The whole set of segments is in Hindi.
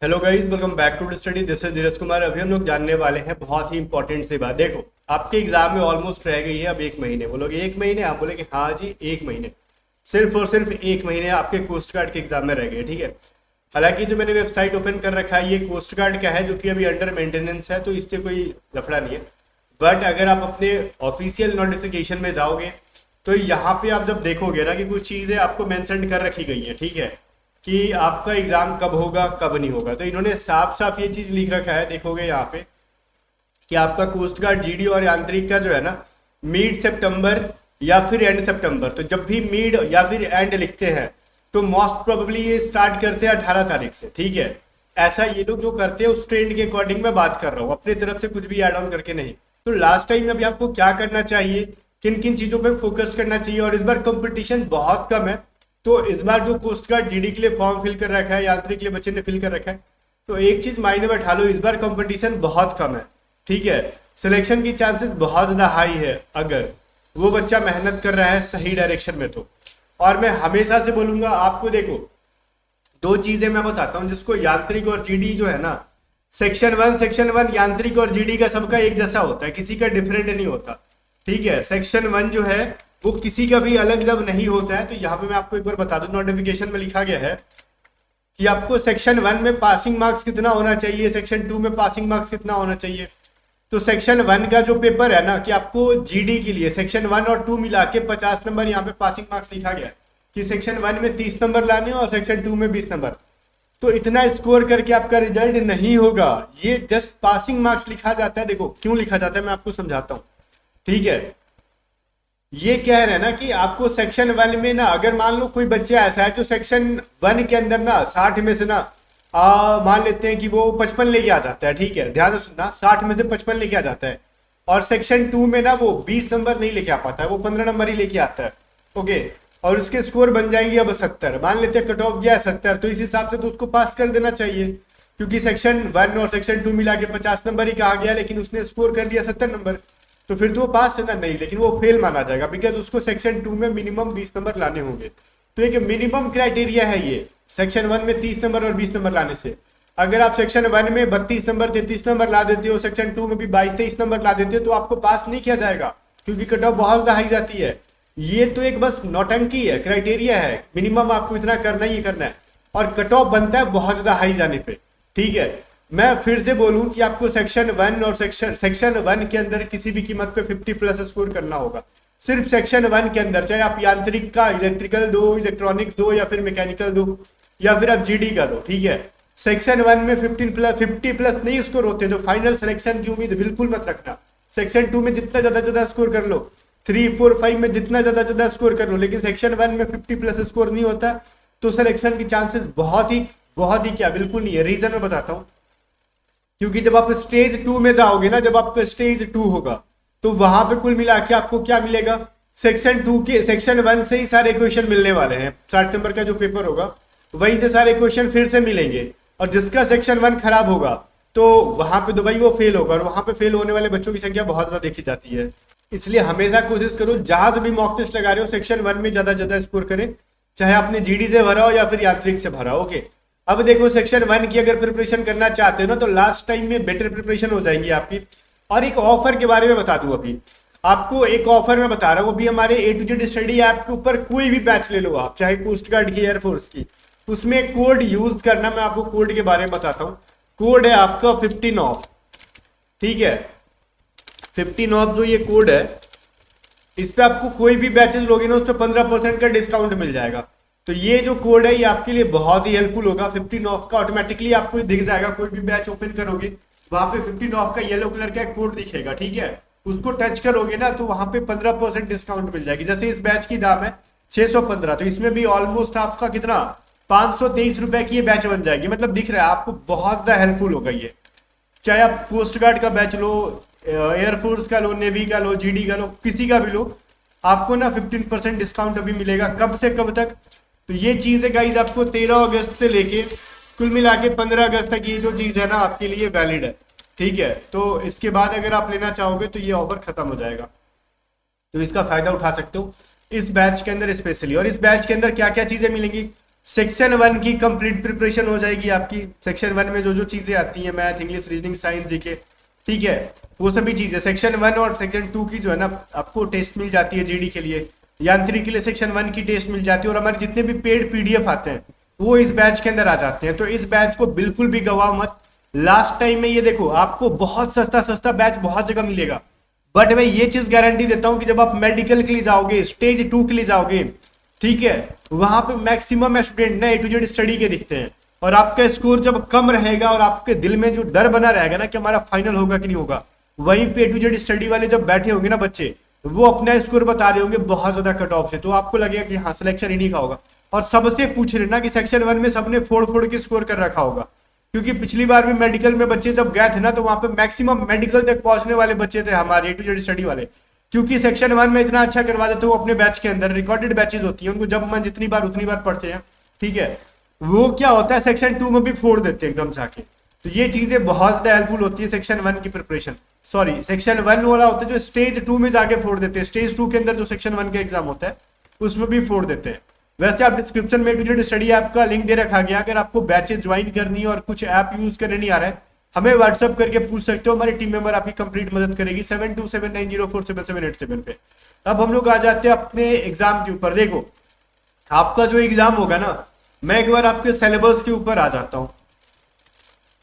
Hello guys, welcome back to study. This is Dheeraj Kumar. अभी हम लोग जानने वाले हैं बहुत ही इंपॉर्टेंट सी बात। देखो, आपके एग्जाम में ऑलमोस्ट रह गई है अब 1 महीने। बोलोगे 1 महीने? आप बोलेगे हाँ जी 1 महीने। सिर्फ और सिर्फ 1 महीने आपके कोस्ट गार्ड के एग्जाम में रह गए, ठीक है। हालांकि जो मैंने वेबसाइट ओपन कर रखा है ये कोस्ट गार्ड का है, जो कि अभी अंडर मेंटेनेंस है, तो इससे कोई लफड़ा नहीं है। बट अगर आप अपने ऑफिशियल नोटिफिकेशन में जाओगे तो यहाँ पे आप जब देखोगे ना कि कुछ चीज़ें आपको मेंशन कर रखी गई हैं, ठीक है, कि आपका एग्जाम कब होगा कब नहीं होगा। तो इन्होंने साफ साफ ये चीज लिख रखा है, देखोगे यहाँ पे, कि आपका कोस्ट गार्ड जीडी और यांत्रिक का जो है ना, मिड सितंबर या फिर एंड सितंबर। तो जब भी मिड या फिर एंड लिखते हैं तो मोस्ट प्रोबेबली ये स्टार्ट करते हैं 18 तारीख से, ठीक है। ऐसा ये लोग जो करते हैं उस ट्रेंड के अकॉर्डिंग मैं बात कर रहा हूँ, अपनी तरफ से कुछ भी ऐड ऑन करके नहीं। तो लास्ट टाइम अभी आपको क्या करना चाहिए, किन किन चीजों पे फोकस करना चाहिए, और इस बार कंपटीशन बहुत कम है। तो इस बार जो कोस्ट गार्ड जीडी के लिए फॉर्म फिल कर रखा है, यांत्रिक के लिए बच्चे ने फिल कर रखा है, तो एक चीज मायने बैठा लो, इस बार कंपटीशन बहुत कम है, ठीक है। सिलेक्शन की चांसेस बहुत ज्यादा हाई है अगर वो बच्चा मेहनत कर रहा है सही डायरेक्शन में तो। और मैं हमेशा से बोलूंगा आपको, देखो दो चीजें मैं बताता हूँ जिसको यांत्रिक और जीडी जो है ना, सेक्शन वन यांत्रिक और जीडी का सबका एक जैसा होता है, किसी का डिफरेंट नहीं होता, ठीक है। सेक्शन वन जो है वो किसी का भी अलग जब नहीं होता है। तो यहाँ पे मैं आपको एक बार बता दूं, नोटिफिकेशन में लिखा गया है कि आपको सेक्शन वन में पासिंग मार्क्स कितना होना चाहिए, सेक्शन टू में पासिंग मार्क्स कितना होना चाहिए। तो सेक्शन वन का जो पेपर है ना, कि आपको जीडी के लिए सेक्शन वन और टू मिला के 50 नंबर यहाँ पे पासिंग मार्क्स लिखा गया है, कि सेक्शन वन में 30 नंबर लाने और सेक्शन टू में 20 नंबर। तो इतना स्कोर करके आपका रिजल्ट नहीं होगा, ये जस्ट पासिंग मार्क्स लिखा जाता है। देखो क्यों लिखा जाता है मैं आपको समझाता हूँ, ठीक है। ये कह रहे हैं ना कि आपको सेक्शन वन में ना, अगर मान लो कोई बच्चा ऐसा है जो सेक्शन वन के अंदर ना 60 में से ना मान लेते हैं कि वो 55 लेके आ जाता है, ठीक है, ध्यान से सुनना, 60 में से 55 लेके आ जाता है, और सेक्शन टू में ना वो 20 नंबर नहीं लेके आ पाता है, वो 15 नंबर ही लेके आता है, ओके। और उसके स्कोर बन जाएंगे अब 70, मान लेते हैं कट ऑफ गया 70, तो इस हिसाब से तो उसको पास कर देना चाहिए, क्योंकि सेक्शन वन और सेक्शन टू मिला के 50 नंबर ही कहा गया, लेकिन उसने स्कोर कर लिया 70 नंबर, तो फिर तो वो पास है ना, नहीं, लेकिन वो फेल माना जाएगा, बिकॉज उसको सेक्शन टू में मिनिमम 20 नंबर लाने होंगे। तो एक मिनिमम क्राइटेरिया है ये, सेक्शन वन में 30 नंबर और 20 नंबर लाने से। अगर आप सेक्शन वन में 32 नंबर 33 नंबर ला देते हो, सेक्शन टू में भी 22-23 नंबर ला देते हो, तो आपको पास नहीं किया जाएगा, क्योंकि कट ऑफ बहुत ज्यादा हाई जाती है। ये तो एक बस नौटंकी है, क्राइटेरिया है, मिनिमम आपको इतना करना ही करना है, और कट ऑफ बनता है बहुत ज्यादा हाई जाने पे, ठीक है। मैं फिर से बोलूं कि आपको सेक्शन वन और सेक्शन वन के अंदर किसी भी कीमत पे 50+ स्कोर करना होगा, सिर्फ सेक्शन वन के अंदर, चाहे आप यांत्रिक का इलेक्ट्रिकल दो, इलेक्ट्रॉनिक्स दो, या फिर मैकेनिकल दो, या फिर आप जीडी का दो, ठीक है। सेक्शन वन में 50+ नहीं स्कोर होते तो फाइनल सिलेक्शन की उम्मीद बिल्कुल मत रखना। सेक्शन टू में जितना ज्यादा स्कोर कर लो, 3, 4, 5 में जितना ज्यादा स्कोर कर लो, लेकिन सेक्शन वन में 50+ स्कोर नहीं होता, तो सिलेक्शन की चांसेस बहुत ही क्या, बिल्कुल नहीं है। रीजन मैं बताता हूँ, क्योंकि जब आप स्टेज टू में जाओगे ना, जब आपका स्टेज टू होगा, तो वहां पे कुल मिला के आपको क्या मिलेगा, सेक्शन टू के सेक्शन वन से ही सारे क्वेश्चन मिलने वाले हैं। 60 नंबर का जो पेपर होगा वहीं से सारे क्वेश्चन फिर से मिलेंगे, और जिसका सेक्शन वन खराब होगा तो वहां पे तो भाई वो फेल होगा, और वहां पे फेल होने वाले बच्चों की संख्या बहुत ज्यादा देखी जाती है। इसलिए हमेशा कोशिश करो जहां से भी मॉक टेस्ट लगा रहे हो, सेक्शन वन में ज्यादा स्कोर करें, चाहे आपने जीडी से भरा हो या फिर यांत्रिक से भरा हो, ओके। अब देखो, सेक्शन वन की अगर प्रिपरेशन करना चाहते हो ना, तो लास्ट टाइम में बेटर प्रिपरेशन हो जाएंगी आपकी। और एक ऑफर के बारे में बता दूं, अभी आपको एक ऑफर मैं बता रहा हूँ, अभी हमारे A to Z study app के ऊपर कोई भी बैच ले लो आप, चाहे कोस्ट गार्ड की, एयरफोर्स की, उसमें कोड यूज करना। मैं आपको कोड के बारे में बताता हूँ। कोड है आपका 15 ऑफ, ठीक है, 15 ऑफ जो ये कोड है, इस पे आपको कोई भी बैचेस लोगे ना, उस पर 15% का डिस्काउंट मिल जाएगा। तो ये जो कोड है ये आपके लिए बहुत ही हेल्पफुल होगा। 15 ऑफ का ऑटोमेटिकली आपको दिख जाएगा, कोई भी बैच ओपन करोगे वहां पे 15 ऑफ का येलो कलर का एक कोड दिखेगा, ठीक है। उसको टच करोगे ना तो वहां पे 15% डिस्काउंट मिल जाएगी। जैसे इस बैच की दाम है 615, तो इसमें भी ऑलमोस्ट आपका कितना 523 रुपए की ये बैच बन जाएगी। मतलब दिख रहा है आपको, बहुत ज्यादा हेल्पफुल होगा ये। चाहे आप कोस्ट गार्ड का बैच लो, एयरफोर्स का लो, नेवी का लो, जीडी का लो, किसी का भी लो, आपको ना 15% डिस्काउंट अभी मिलेगा। कब से कब तक? तो ये चीज है गाइज, आपको 13 अगस्त से लेके कुल मिला के 15 अगस्त तक ये जो चीज है ना आपके लिए वैलिड है, ठीक है। तो इसके बाद अगर आप लेना चाहोगे तो ये ऑफर खत्म हो जाएगा, तो इसका फायदा उठा सकते हो इस बैच के अंदर स्पेशली। और इस बैच के अंदर क्या क्या चीजें मिलेंगी, सेक्शन 1 की कंप्लीट प्रिपरेशन हो जाएगी आपकी। सेक्शन 1 में जो जो चीजें आती हैं, math, English, reasoning, science, GK, ठीक है, वो सभी चीजें सेक्शन 1 और सेक्शन 2 की जो है ना आपको टेस्ट मिल जाती है। जीडी के लिए, यांत्रिक के लिए सेक्शन 1 की टेस्ट मिल जाती है, और हमारे जितने भी पेड पीडीएफ आते हैं वो इस बैच के अंदर आ जाते हैं। तो इस बैच को बिल्कुल भी गवाओ मत। लास्ट टाइम में ये देखो, आपको बहुत सस्ता सस्ता बैच बहुत जगह मिलेगा, बट मैं ये चीज गारंटी देता हूं कि जब आप मेडिकल के लिए जाओगे, स्टेज 2 के लिए जाओगे, ठीक है, वहां पे मैक्सिमम स्टूडेंट ना A to Z स्टडी के दिखते हैं, और आपका स्कोर जब कम रहेगा और आपके दिल में जो डर बना रहेगा ना कि हमारा फाइनल होगा कि नहीं होगा, वहीं पे A to Z स्टडी वाले जब बैठे होंगे ना बच्चे, वो अपना स्कोर बता रहे होंगे बहुत ज्यादा कट ऑफ से, तो आपको लगेगा कि हाँ सिलेक्शन इन्हीं का होगा। और सबसे पूछ लेना कि सेक्शन 1 में सबने फोड़ फोड़ के स्कोर कर रखा होगा, क्योंकि पिछली बार भी मेडिकल में बच्चे जब गए थे ना, तो वहां पे मैक्सिमम मेडिकल तक पहुंचने वाले बच्चे थे हमारे A to Z स्टडी वाले, क्योंकि सेक्शन 1 में इतना अच्छा करवा देते हो अपने बैच के अंदर। रिकॉर्डेड बैचेस होती है, उनको जब मन जितनी बार उतनी बार पढ़ते हैं, ठीक है, वो क्या होता है सेक्शन 2 में भी फोड़ देते हैं एकदम जाके। तो ये चीजें बहुत ज्यादा हेल्पफुल होती है सेक्शन 1 की प्रिपरेशन। सॉरी, सेक्शन 1 वाला होता है जो स्टेज 2 में जाके फोड़ देते हैं। स्टेज 2 के अंदर जो सेक्शन 1 का एग्जाम होता है उसमें भी फोड़ देते हैं। वैसे आप डिस्क्रिप्शन में A to Z study app का लिंक दे रखा गया, अगर आपको बैचेस ज्वाइन करनी है और कुछ ऐप यूज करने नहीं आ रहा है, हमें व्हाट्सअप करके पूछ सकते हो, हमारी टीम मेंबर आपकी कंप्लीट मदद करेगी 7279047787 पे। अब हम लोग आ जाते हैं अपने एग्जाम के ऊपर। देखो, आपका जो एग्जाम होगा ना, मैं एक बार आपके सिलेबस के ऊपर आ जाता हूं।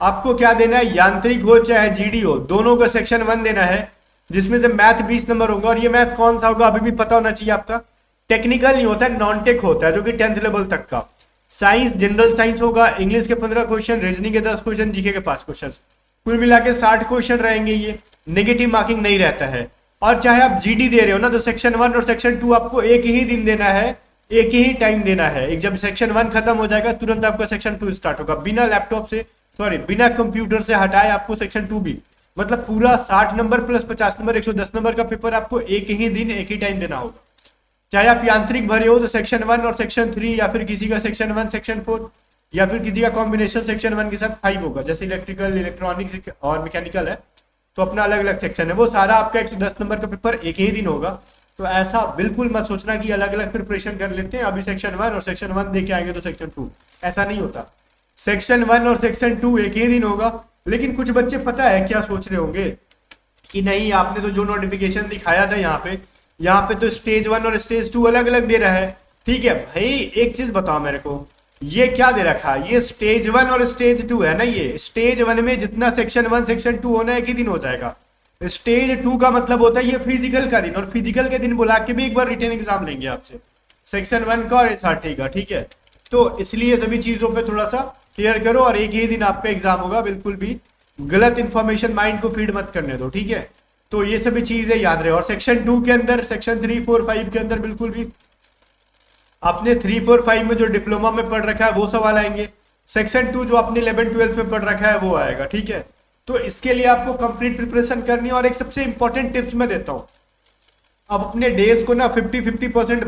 आपको क्या देना है, यांत्रिक हो चाहे जीडी हो, दोनों का सेक्शन 1 देना है, जिसमें से मैथ 20 नंबर होगा, और ये मैथ कौन सा होगा अभी भी पता होना चाहिए आपका। टेक्निकल नहीं होता है, नॉन टेक होता है, जो कि 10th लेवल तक का। साइंस जनरल साइंस होगा, इंग्लिश के 15 क्वेश्चन, रीजनिंग के 10 क्वेश्चन, जीके के 5 क्वेश्चन, कुल मिला के 60 क्वेश्चन रहेंगे। ये नेगेटिव मार्किंग नहीं रहता है। और चाहे आप जीडी दे रहे हो ना, तो सेक्शन 1 और सेक्शन 2 आपको एक ही दिन देना है, एक ही टाइम देना है। एक जब सेक्शन 1 खत्म हो जाएगा, तुरंत आपका सेक्शन 2 स्टार्ट होगा, बिना लैपटॉप से, सॉरी बिना कंप्यूटर से हटाए आपको सेक्शन 2 भी, मतलब पूरा 60 नंबर प्लस 50 नंबर 110 नंबर का पेपर आपको एक ही दिन एक ही टाइम देना होगा। चाहे आप यांत्रिक भरे हो तो सेक्शन 1 और सेक्शन 3, या फिर किसी का सेक्शन 1 सेक्शन 4, या फिर किसी का कॉम्बिनेशन सेक्शन 1 के साथ 5 होगा, जैसे इलेक्ट्रिकल, इलेक्ट्रॉनिक्स और मैकेनिकल है तो अपना अलग अलग सेक्शन है। वो सारा आपका 110 नंबर का पेपर एक ही दिन होगा। तो ऐसा बिल्कुल मत सोचना कि अलग अलग प्रिपरेशन कर लेते हैं, अभी सेक्शन 1 और सेक्शन 1 देके आएंगे तो सेक्शन 2, ऐसा नहीं होता। सेक्शन 1 और सेक्शन 2 एक ही दिन होगा। लेकिन कुछ बच्चे पता है क्या सोच रहे होंगे कि नहीं, आपने तो जो नोटिफिकेशन दिखाया था यहाँ पे तो स्टेज 1 और स्टेज 2 अलग अलग दे रहा है। ठीक है भाई, एक चीज बताओ मेरे को, ये क्या दे रखा है, ये स्टेज 1 और स्टेज 2 है ना। ये स्टेज 1 में जितना सेक्शन 1 सेक्शन 2 होना है एक ही दिन हो जाएगा। स्टेज 2 का मतलब होता है ये फिजिकल का दिन, और फिजिकल के दिन बुला के भी एक बार रिटन एग्जाम लेंगे आपसे, सेक्शन 1 का और SRT का। ठीक है, तो इसलिए सभी चीजों पे थोड़ा सा क्लियर करो, और एक ही दिन आप पे एग्जाम होगा। बिल्कुल भी गलत इंफॉर्मेशन माइंड को फीड मत करने दो, ठीक है। तो ये सभी चीजें याद रहे। और सेक्शन 2 के अंदर, सेक्शन 3, 4, 5 के अंदर बिल्कुल भी आपने 3, 4, 5 में जो डिप्लोमा में पढ़ रखा है वो सवाल आएंगे। सेक्शन 2 जो आपने 11, 12 में पढ़ रखा है वो आएगा। ठीक है, तो इसके लिए आपको कंप्लीट प्रिपरेशन करनी है। और एक सबसे इंपॉर्टेंट टिप्स मैं देता हूं, अब अपने डेज को ना 50-50%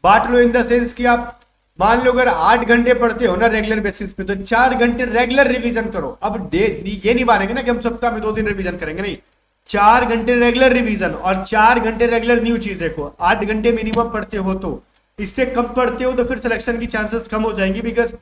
बांट लो इन द सेंस कि आप मान लो अगर 8 घंटे पढ़ते हो ना रेगुलर बेसिस पे, तो 4 घंटे रेगुलर रिवीजन करो। अब ये नहीं मानेंगे ना कि हम सप्ताह में 2 दिन रिवीजन करेंगे, नहीं, 4 घंटे रेगुलर रिवीजन और 4 घंटे रेगुलर न्यू चीजें को। 8 घंटे मिनिमम पढ़ते हो, तो इससे कम पढ़ते हो तो फिर सिलेक्शन की चांसेस कम हो जाएंगी। बिकॉज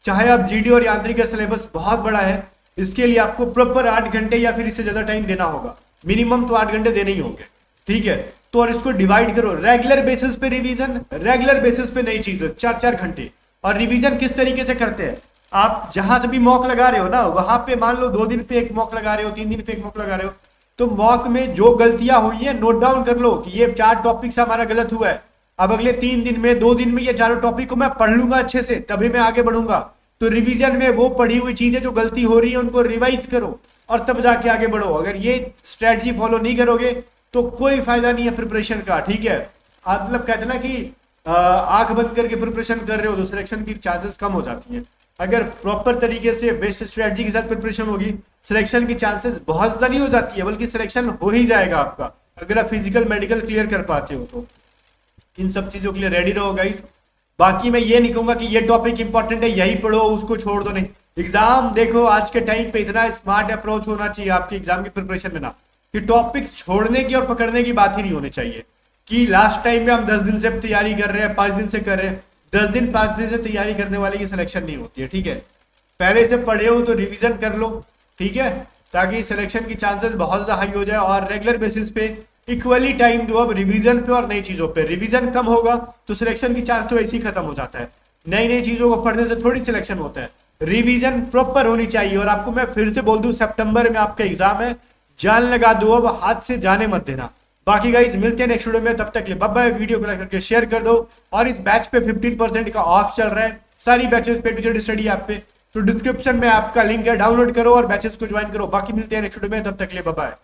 चाहे आप जीडी और यांत्रिक का सिलेबस बहुत बड़ा है, इसके लिए आपको प्रॉपर 8 घंटे या फिर इससे ज्यादा टाइम देना होगा। मिनिमम तो 8 घंटे देने ही होंगे। ठीक है, तो और इसको डिवाइड करो, रेगुलर बेसिस पे रिवीजन, रेगुलर बेसिस पे नई चीजें 4-4 घंटे। और रिवीजन किस तरीके से करते हैं, आप जहां से भी मॉक लगा रहे हो ना, वहां पे मान लो 2 दिन पे एक मॉक लगा रहे हो, 3 दिन पे एक मॉक लगा रहे हो, तो मॉक में जो गलतियां हुई है नोट डाउन कर लो कि ये 4 टॉपिक से हमारा गलत हुआ है। अब अगले 3 दिन में, 2 दिन में ये 4 टॉपिक को मैं पढ़ लूंगा अच्छे से, तभी मैं आगे बढ़ूंगा। तो रिवीजन में वो पढ़ी हुई चीजें जो गलती हो रही है उनको रिवाइज करो और तब जाके आगे बढ़ो। अगर ये स्ट्रेटजी फॉलो नहीं करोगे तो कोई फायदा नहीं है प्रिपरेशन का। ठीक है, आप मतलब कहते ना कि आंख बंद करके प्रिपरेशन कर रहे हो तो सिलेक्शन की चांसेस कम हो जाती हैं। अगर प्रॉपर तरीके से बेस्ट स्ट्रेटजी के साथ प्रिपरेशन होगी, सिलेक्शन की चांसेस बहुत ज्यादा नहीं हो जाती है, बल्कि सिलेक्शन हो ही जाएगा आपका, अगर आप फिजिकल मेडिकल क्लियर कर पाते हो तो। इन सब चीजों के लिए रेडी रहो गाइस। बाकी मैं ये नहीं कहूंगा कि ये टॉपिक इंपॉर्टेंट है यही पढ़ो उसको छोड़ दो, नहीं। एग्जाम देखो आज के टाइम पे इतना स्मार्ट अप्रोच होना चाहिए आपकी एग्जाम की प्रिपरेशन में ना, कि टॉपिक्स छोड़ने की और पकड़ने की बात ही नहीं होनी चाहिए कि लास्ट टाइम में हम 10 दिन से तैयारी कर रहे हैं, 5 दिन से कर रहे हैं। 10 दिन 5 दिन से तैयारी करने वाले की सिलेक्शन नहीं होती है, ठीक है। पहले से पढ़े हो तो रिवीजन कर लो, ठीक है, ताकि सिलेक्शन की चांसेस बहुत ज्यादा हाई हो जाए। और रेगुलर बेसिस पे इक्वली टाइम दो अब रिवीजन पे और नई चीजों पे। रिवीजन कम होगा तो सिलेक्शन की चांस तो ऐसे ही खत्म हो जाता है। नई नई चीजों को पढ़ने से थोड़ी सिलेक्शन होता है, रिवीजन प्रॉपर होनी चाहिए। और आपको मैं फिर से बोल दूं, सितंबर में आपका एग्जाम है, जान लगा दो, अब हाथ से जाने मत देना। बाकी गाइस मिलते हैं नेक्स्ट वीडियो में, तब तक के लिए बाय बाय। वीडियो को लाइक करके शेयर कर दो। और इस बैच पे 15% का ऑफ चल रहा है सारी बैचेस पे टू स्टडी ऐप पे, तो डिस्क्रिप्शन में आपका लिंक है, डाउनलोड करो और बैचेस को ज्वाइन करो। बाकी मिलते हैं नेक्स्ट वीडियो में, तब तक के लिए बाय बाय।